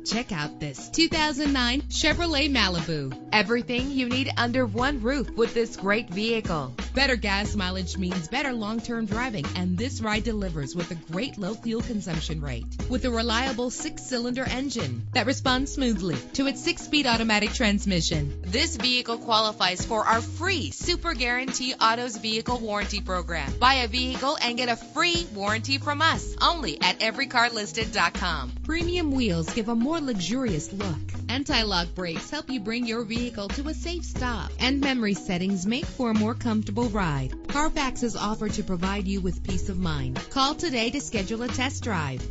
Check out this 2009 Chevrolet Malibu. Everything you need under one roof with this great vehicle. Better gas mileage means better long-term driving, and this ride delivers with a great low fuel consumption rate. With a reliable 6-cylinder engine that responds smoothly to its 6-speed automatic transmission, this vehicle qualifies for our free Super Guarantee Autos Vehicle Warranty Program. Buy a vehicle and get a free warranty from us only at everycarlisted.com. Premium wheels give a more luxurious look. Anti-lock brakes help you bring your vehicle to a safe stop, and memory settings make for a more comfortable ride. Carfax is offered to provide you with peace of mind. Call today to schedule a test drive.